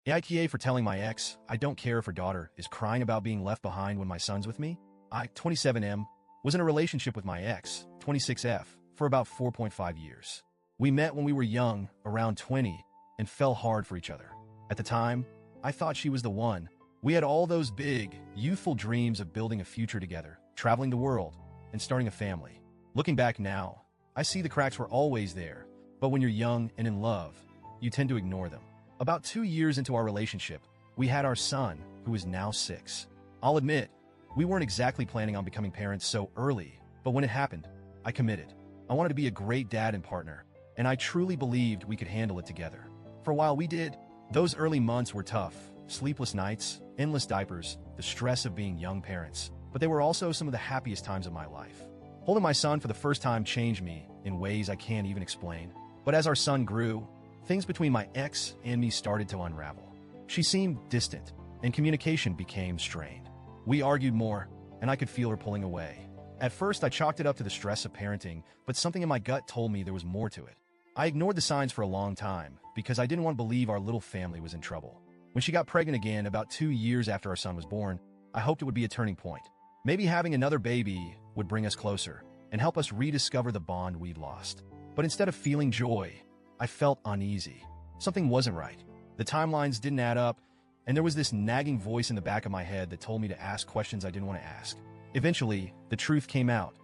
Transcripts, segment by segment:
AITA for telling my ex I don't care if her daughter is crying about being left behind when my son's with me. I, 27M, was in a relationship with my ex, 26F, for about 4.5 years. We met when we were young, around 20, and fell hard for each other. At the time, I thought she was the one. We had all those big, youthful dreams of building a future together, traveling the world, and starting a family. Looking back now, I see the cracks were always there, but when you're young and in love, you tend to ignore them. About 2 years into our relationship, we had our son, who is now 6. I'll admit, we weren't exactly planning on becoming parents so early, but when it happened, I committed. I wanted to be a great dad and partner, and I truly believed we could handle it together. For a while we did. Those early months were tough. Sleepless nights, endless diapers, the stress of being young parents. But they were also some of the happiest times of my life. Holding my son for the first time changed me in ways I can't even explain. But as our son grew, things between my ex and me started to unravel. She seemed distant, and communication became strained. We argued more, and I could feel her pulling away. At first, I chalked it up to the stress of parenting, but something in my gut told me there was more to it. I ignored the signs for a long time because I didn't want to believe our little family was in trouble. When she got pregnant again about 2 years after our son was born, I hoped it would be a turning point. Maybe having another baby would bring us closer and help us rediscover the bond we'd lost. But instead of feeling joy, I felt uneasy. Something wasn't right. The timelines didn't add up, and there was this nagging voice in the back of my head that told me to ask questions I didn't want to ask. Eventually, the truth came out.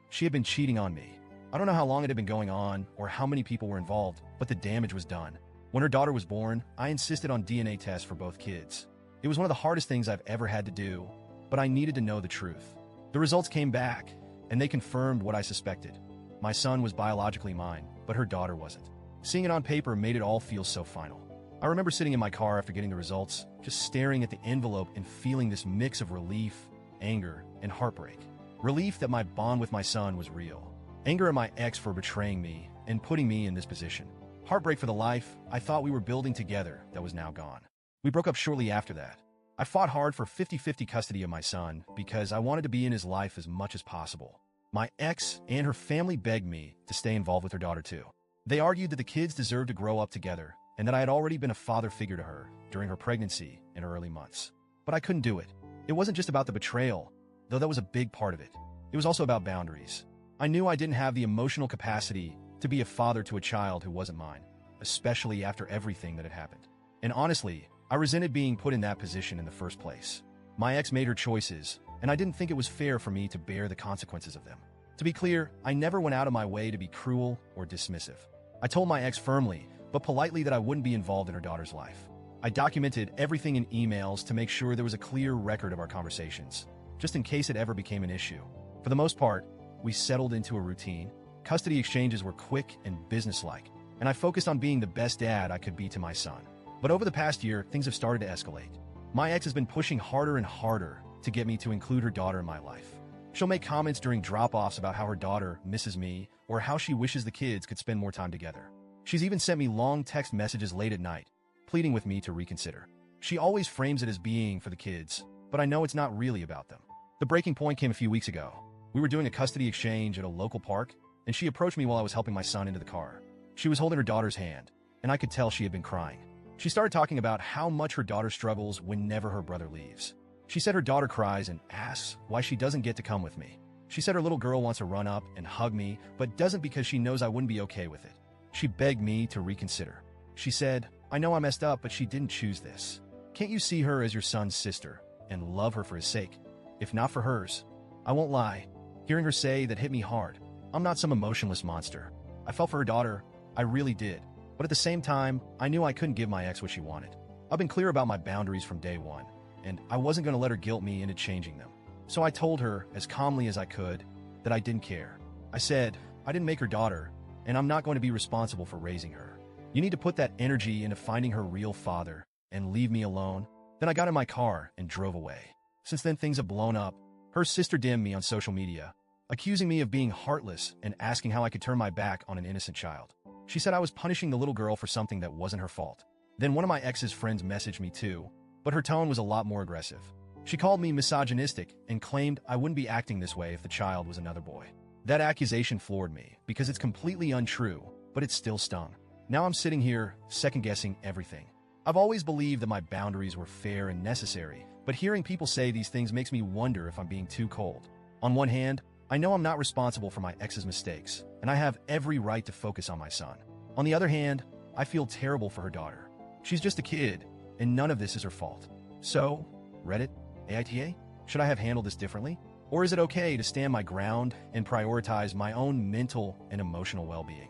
She had been cheating on me. I don't know how long it had been going on or how many people were involved, but the damage was done. When her daughter was born, I insisted on DNA tests for both kids. It was one of the hardest things I've ever had to do, but I needed to know the truth. The results came back, and they confirmed what I suspected. My son was biologically mine, but her daughter wasn't. Seeing it on paper made it all feel so final. I remember sitting in my car after getting the results, just staring at the envelope and feeling this mix of relief, anger, and heartbreak. Relief that my bond with my son was real. Anger at my ex for betraying me and putting me in this position. Heartbreak for the life I thought we were building together that was now gone. We broke up shortly after that. I fought hard for 50-50 custody of my son because I wanted to be in his life as much as possible. My ex and her family begged me to stay involved with her daughter too. They argued that the kids deserved to grow up together and that I had already been a father figure to her during her pregnancy and her early months. But I couldn't do it. It wasn't just about the betrayal, though that was a big part of it. It was also about boundaries. I knew I didn't have the emotional capacity to be a father to a child who wasn't mine, especially after everything that had happened. And honestly, I resented being put in that position in the first place. My ex made her choices, and I didn't think it was fair for me to bear the consequences of them. To be clear, I never went out of my way to be cruel or dismissive. I told my ex firmly, but politely, that I wouldn't be involved in her daughter's life. I documented everything in emails to make sure there was a clear record of our conversations, just in case it ever became an issue. For the most part, we settled into a routine. Custody exchanges were quick and businesslike, and I focused on being the best dad I could be to my son. But over the past year, things have started to escalate. My ex has been pushing harder and harder to get me to include her daughter in my life. She'll make comments during drop-offs about how her daughter misses me or how she wishes the kids could spend more time together. She's even sent me long text messages late at night, pleading with me to reconsider. She always frames it as being for the kids, but I know it's not really about them. The breaking point came a few weeks ago. We were doing a custody exchange at a local park, and she approached me while I was helping my son into the car. She was holding her daughter's hand, and I could tell she had been crying. She started talking about how much her daughter struggles whenever her brother leaves. She said her daughter cries and asks why she doesn't get to come with me. She said her little girl wants to run up and hug me, but doesn't because she knows I wouldn't be okay with it. She begged me to reconsider. She said, "I know I messed up, but she didn't choose this. Can't you see her as your son's sister and love her for his sake? If not for hers." I won't lie. Hearing her say that hit me hard. I'm not some emotionless monster. I felt for her daughter. I really did. But at the same time, I knew I couldn't give my ex what she wanted. I've been clear about my boundaries from day one, and I wasn't going to let her guilt me into changing them. So I told her, as calmly as I could, that I didn't care. I said, I didn't make her daughter, and I'm not going to be responsible for raising her. You need to put that energy into finding her real father and leave me alone. Then I got in my car and drove away. Since then, things have blown up. Her sister DM'd me on social media, accusing me of being heartless and asking how I could turn my back on an innocent child. She said I was punishing the little girl for something that wasn't her fault. Then one of my ex's friends messaged me too, but her tone was a lot more aggressive. She called me misogynistic and claimed I wouldn't be acting this way if the child was another boy. That accusation floored me because it's completely untrue, but it still stung. Now I'm sitting here second-guessing everything. I've always believed that my boundaries were fair and necessary, but hearing people say these things makes me wonder if I'm being too cold. On one hand, I know I'm not responsible for my ex's mistakes, and I have every right to focus on my son. On the other hand, I feel terrible for her daughter. She's just a kid, and none of this is her fault. So, Reddit, AITA, should I have handled this differently? Or is it okay to stand my ground and prioritize my own mental and emotional well-being?